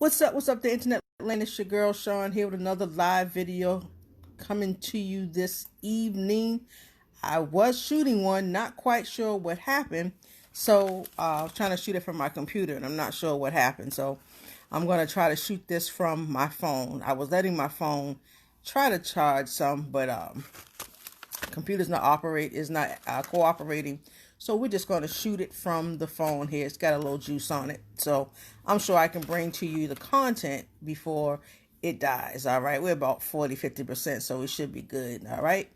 What's up, the internet land? It's your girl Sean here with another live video coming to you this evening. I was shooting one, not quite sure what happened. So I was trying to shoot it from my computer and I'm not sure what happened. So I'm going to try to shoot this from my phone. I was letting my phone try to charge some, but computer's not cooperating. So we're just going to shoot it from the phone here. It's got a little juice on it. So I'm sure I can bring to you the content before it dies. All right. We're about 40-50%. So it should be good. All right.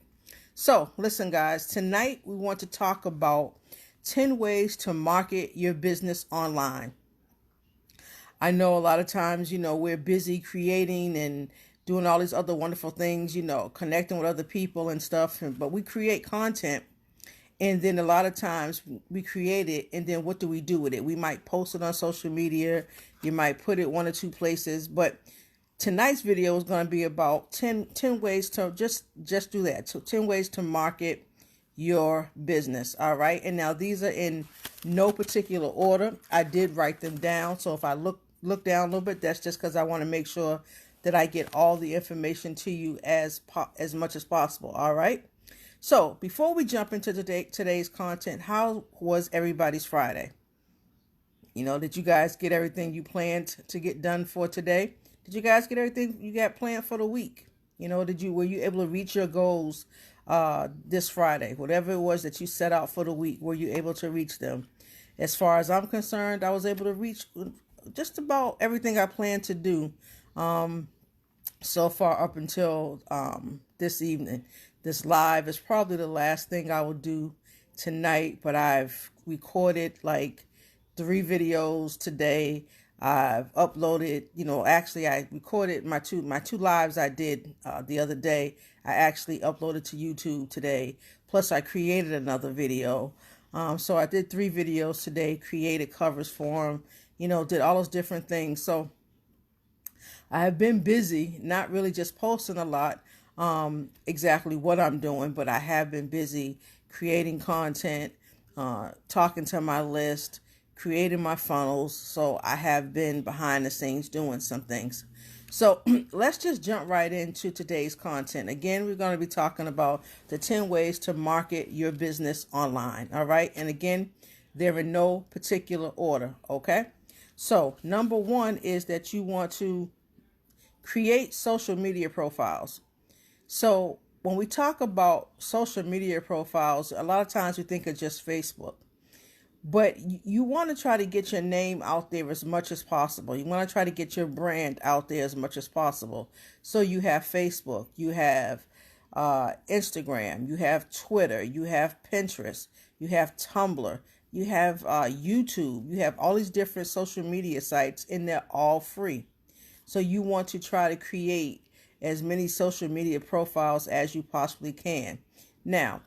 So listen, guys, tonight we want to talk about 10 ways to market your business online. I know a lot of times, we're busy creating and doing all these other wonderful things, connecting with other people and stuff. But we create content, and then a lot of times we create it, and then what do we do with it? We might post it on social media. You might put it one or two places. But tonight's video is going to be about 10 ways to just do that. So 10 ways to market your business. All right. And now these are in no particular order. I did write them down. So if I look down a little bit, that's just because I want to make sure that I get all the information to you as much as possible. All right. So before we jump into today's content, how was everybody's Friday? Did you guys get everything you planned to get done for today? Did you guys get everything you got planned for the week? Were you able to reach your goals this Friday? Whatever it was that you set out for the week, were you able to reach them? As far as I'm concerned, I was able to reach just about everything I planned to do so far up until this evening. This live is probably the last thing I will do tonight, but I've recorded like 3 videos today. I've uploaded, actually I recorded my two lives I did the other day. I actually uploaded to YouTube today. Plus I created another video. So I did 3 videos today, created covers for them, did all those different things. So I have been busy, not really just posting a lot, exactly what I'm doing, but I have been busy creating content, talking to my list, creating my funnels. So I have been behind the scenes doing some things. So let's just jump right into today's content. Again, we're going to be talking about the 10 ways to market your business online. All right. And again, they're in no particular order. Okay. So number 1 is that you want to create social media profiles. So when we talk about social media profiles, a lot of times we think of just Facebook. But you want to try to get your name out there as much as possible. You want to try to get your brand out there as much as possible. So you have Facebook, you have Instagram, you have Twitter, you have Pinterest, you have Tumblr, you have YouTube, you have all these different social media sites, and they're all free. So you want to try to create as many social media profiles as you possibly can. Now,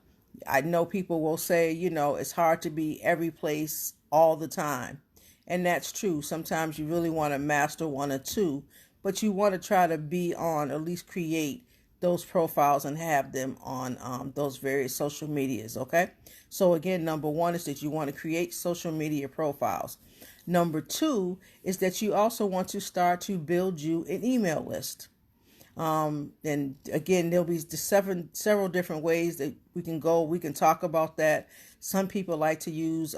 I know people will say, it's hard to be every place all the time. And that's true. Sometimes you really want to master 1 or 2, but you want to try to be on, at least create those profiles and have them on those various social medias. Okay. So again, number 1 is that you want to create social media profiles. Number 2 is that you also want to start to build you an email list. And again, there'll be several different ways that we can go. We can talk about that. Some people like to use,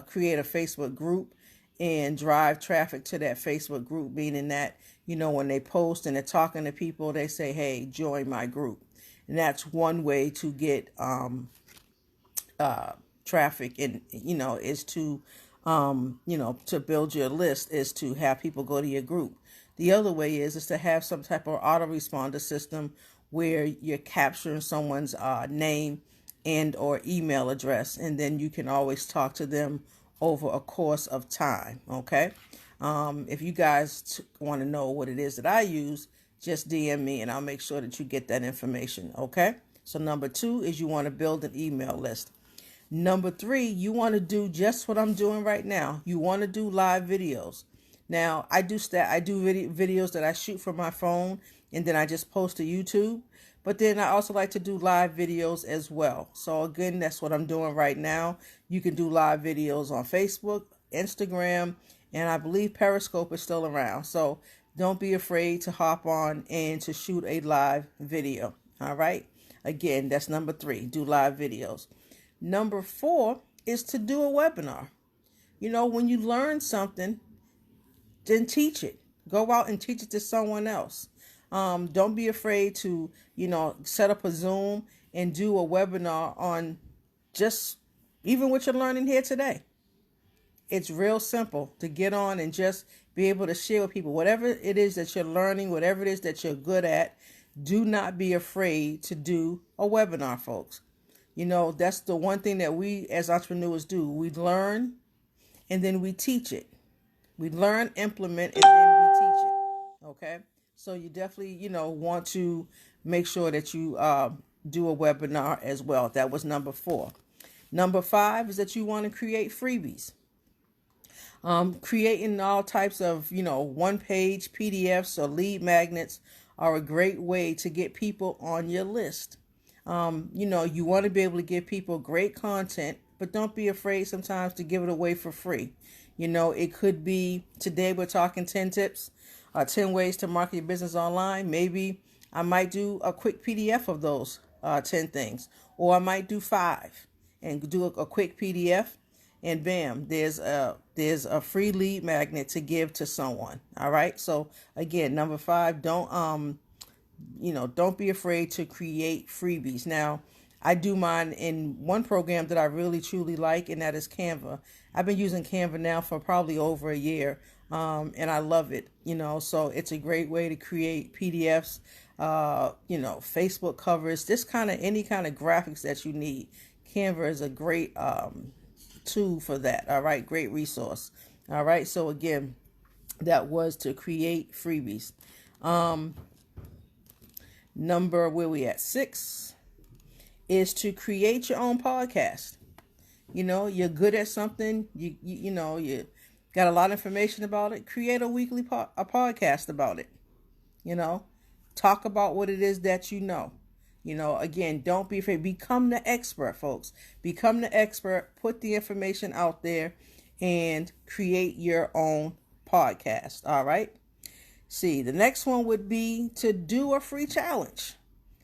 create a Facebook group and drive traffic to that Facebook group, meaning that, when they post and they're talking to people, they say, hey, join my group. And that's one way to get, traffic and, is to, to build your list is to have people go to your group. The other way is to have some type of autoresponder system where you're capturing someone's name and or email address, and then you can always talk to them over a course of time. Okay. If you guys want to know what it is that I use, just DM me and I'll make sure that you get that information. Okay. So number 2 is you want to build an email list. Number 3, you want to do just what I'm doing right now. You want to do live videos. Now, I do videos that I shoot from my phone and then I just post to YouTube. But then I also like to do live videos as well. So again, that's what I'm doing right now. You can do live videos on Facebook, Instagram, And I believe Periscope is still around. So don't be afraid to hop on and to shoot a live video. All right. Again, that's number 3. Do live videos. Number 4 is to do a webinar. When you learn something, then teach it. Go out and teach it to someone else. Don't be afraid to, set up a Zoom and do a webinar on just even what you're learning here today. It's real simple to get on and just be able to share with people. Whatever it is that you're learning, whatever it is that you're good at, do not be afraid to do a webinar, folks. That's the one thing that we as entrepreneurs do. We learn and then we teach it. We learn, implement, and then we teach it. Okay? So you definitely, want to make sure that you do a webinar as well. That was number 4. Number 5 is that you want to create freebies. Creating all types of, one-page PDFs or lead magnets are a great way to get people on your list. You want to be able to give people great content, but don't be afraid sometimes to give it away for free. It could be, today we're talking 10 tips, 10 ways to market your business online. Maybe I might do a quick PDF of those 10 things, or I might do 5 and do a quick PDF. And bam, there's a free lead magnet to give to someone. All right. So again, number 5, don't be afraid to create freebies. Now, I do mine in one program that I really truly like, and that is Canva. I've been using Canva now for probably over a year, and I love it. So it's a great way to create PDFs, Facebook covers, any kind of graphics that you need. Canva is a great tool for that. All right, great resource. All right, so again, that was to create freebies. Number, where we at, 6 is to create your own podcast. You're good at something, you got a lot of information about it. Create a weekly a podcast about it. Talk about what it is that you know. Again, don't be afraid. Become the expert, folks. Become the expert. Put the information out there and create your own podcast. All right. See, the next one would be to do a free challenge.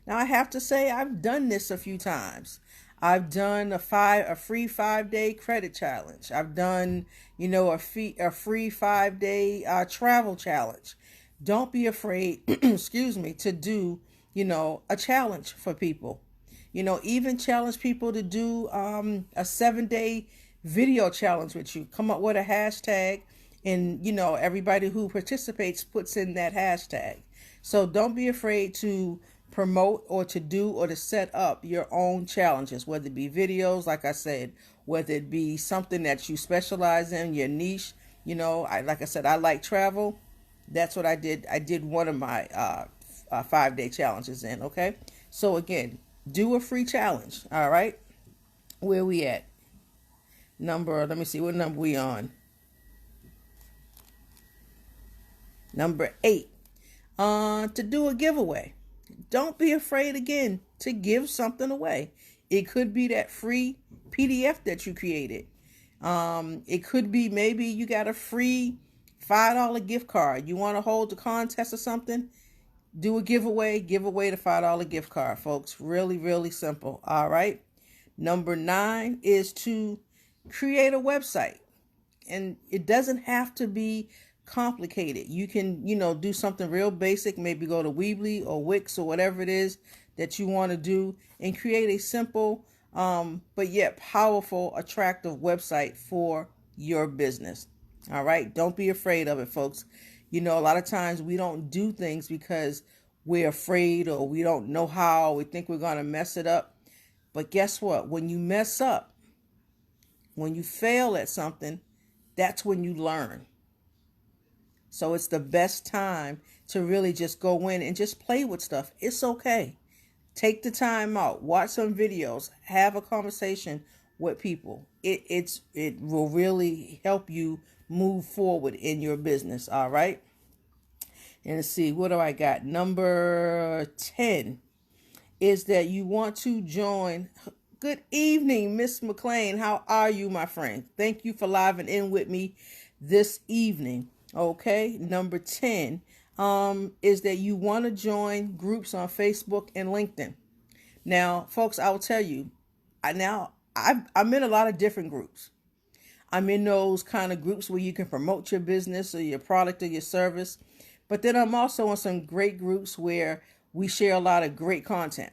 Now, I have to say, I've done this a few times. I've done a free 5-day credit challenge. I've done, a free 5-day travel challenge. Don't be afraid, to do a challenge for people. Even challenge people to do a 7-day video challenge with you. Come up with a hashtag, and everybody who participates puts in that hashtag. So don't be afraid to promote or to do or to set up your own challenges, whether it be videos, like I said, whether it be something that you specialize in, your niche. Like I said, I like travel. That's what I did. I did one of my 5-day challenges in. Okay. So again, do a free challenge. All right. Where we at? Let me see, what number we on? Number 8. To do a giveaway. Don't be afraid, again, to give something away. It could be that free PDF that you created. It could be maybe you got a free $5 gift card. You want to hold the contest or something? Do a giveaway. Give away the $5 gift card, folks. Really, really simple. All right. Number 9 is to create a website. And it doesn't have to be complicated. You can, do something real basic. Maybe go to Weebly or Wix or whatever it is that you want to do and create a simple, but yet powerful, attractive website for your business. All right. Don't be afraid of it, folks. A lot of times we don't do things because we're afraid or we don't know how. We think we're going to mess it up. But guess what? When you mess up, when you fail at something, that's when you learn. So it's the best time to really just go in and just play with stuff. It's okay. Take the time out, watch some videos, have a conversation with people. It will really help you move forward in your business. All right. And let's see, what do I got? Number 10 is that you want to join. Good evening, Miss McLean. How are you, my friend? Thank you for living in with me this evening. Okay, number 10 is that you want to join groups on Facebook and LinkedIn. Now, folks, I'll tell you, I'm in a lot of different groups. I'm in those kind of groups where you can promote your business or your product or your service. But then I'm also in some great groups where we share a lot of great content.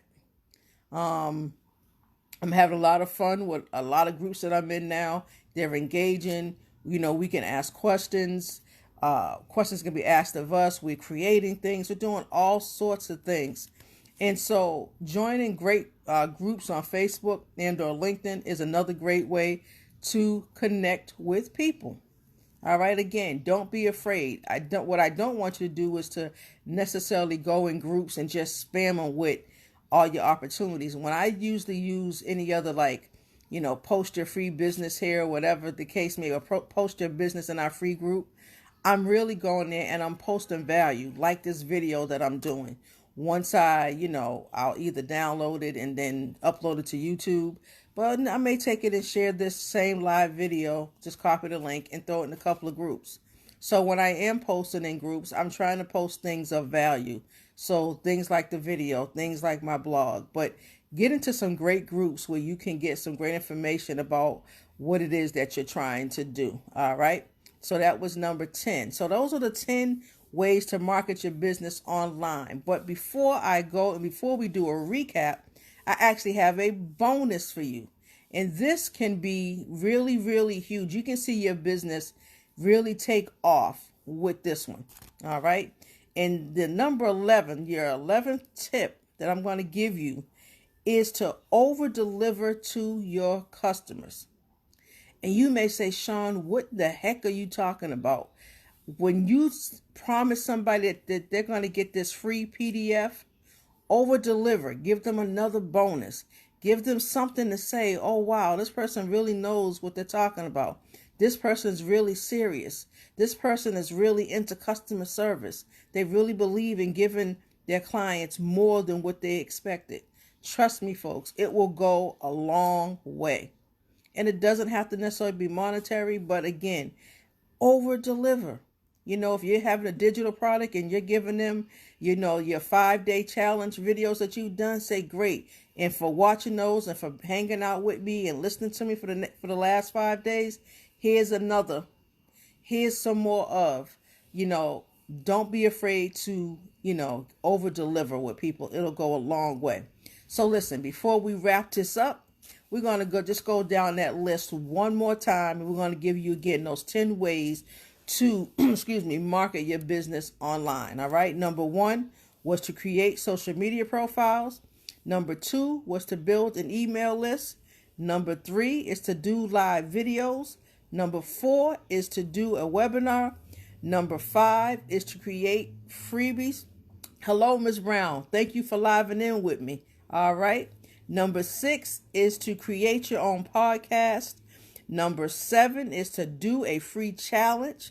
I'm having a lot of fun with a lot of groups that I'm in now. They're engaging. We can ask questions. Questions can be asked of us. We're creating things. We're doing all sorts of things. And so joining great groups on Facebook and or LinkedIn is another great way to connect with people. All right, again, don't be afraid. What I don't want you to do is to necessarily go in groups and just spam them with all your opportunities. When I usually use any other, like, post your free business here, or whatever the case may be, or post your business in our free group, I'm really going there and I'm posting value, like this video that I'm doing. Once I'll either download it and then upload it to YouTube, but I may take it and share this same live video, just copy the link and throw it in a couple of groups. So when I am posting in groups, I'm trying to post things of value. So things like the video, things like my blog, but get into some great groups where you can get some great information about what it is that you're trying to do. All right. So that was number 10. So those are the 10 ways to market your business online. But before I go and before we do a recap, I actually have a bonus for you. And this can be really, really huge. You can see your business really take off with this one. All right. And the number 11, your 11th tip that I'm going to give you is to over deliver to your customers. And you may say, Sean, what the heck are you talking about? When you promise somebody that they're going to get this free PDF, over deliver, give them another bonus, give them something to say, oh, wow, this person really knows what they're talking about. This person is really serious. This person is really into customer service. They really believe in giving their clients more than what they expected. Trust me, folks, it will go a long way. And it doesn't have to necessarily be monetary, but again, over deliver. If you're having a digital product and you're giving them, your 5-day challenge videos that you've done, say great. And for watching those and for hanging out with me and listening to me for the last 5 days, here's some more of, don't be afraid to, over deliver with people. It'll go a long way. So listen, before we wrap this up, we're going to go down that list one more time. And we're going to give you again those 10 ways to, market your business online. All right. Number 1 was to create social media profiles. Number 2 was to build an email list. Number 3 is to do live videos. Number 4 is to do a webinar. Number 5 is to create freebies. Hello, Ms. Brown. Thank you for living in with me. All right. Number 6 is to create your own podcast. Number 7 is to do a free challenge.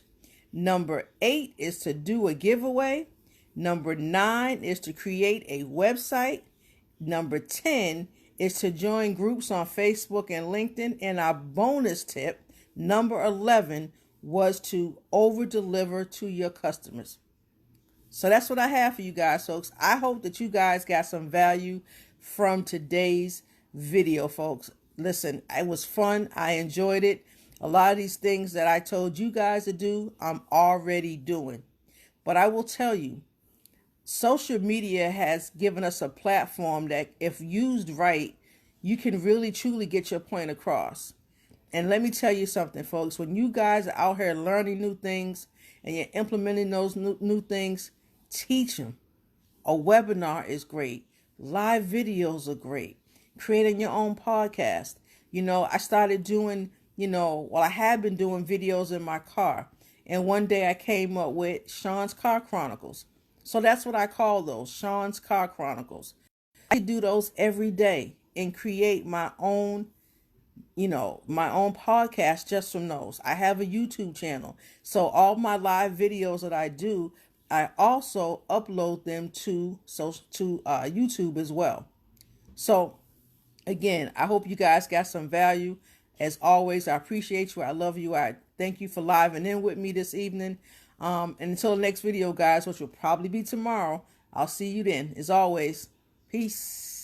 Number 8 is to do a giveaway. Number 9 is to create a website. Number 10 is to join groups on Facebook and LinkedIn. And our bonus tip, number 11, was to over deliver to your customers. So that's what I have for you guys, folks. I hope that you guys got some value from today's video, folks. Listen, it was fun. I enjoyed it. A lot of these things that I told you guys to do, I'm already doing. But I will tell you, social media has given us a platform that, if used right, you can really truly get your point across. And let me tell you something, folks. When you guys are out here learning new things and you're implementing those new things, teach them. A webinar is great. Live videos are great. Creating your own podcast. I started doing, I had been doing videos in my car. And one day I came up with Sean's Car Chronicles. So that's what I call those, Sean's Car Chronicles. I do those every day and create my own podcast just from those. I have a YouTube channel. So all my live videos that I do, I also upload them to YouTube as well. So again, I hope you guys got some value. As always, I appreciate you. I love you. I Thank you for living in with me this evening. And until the next video, guys, which will probably be tomorrow, I'll see you then. As always, peace.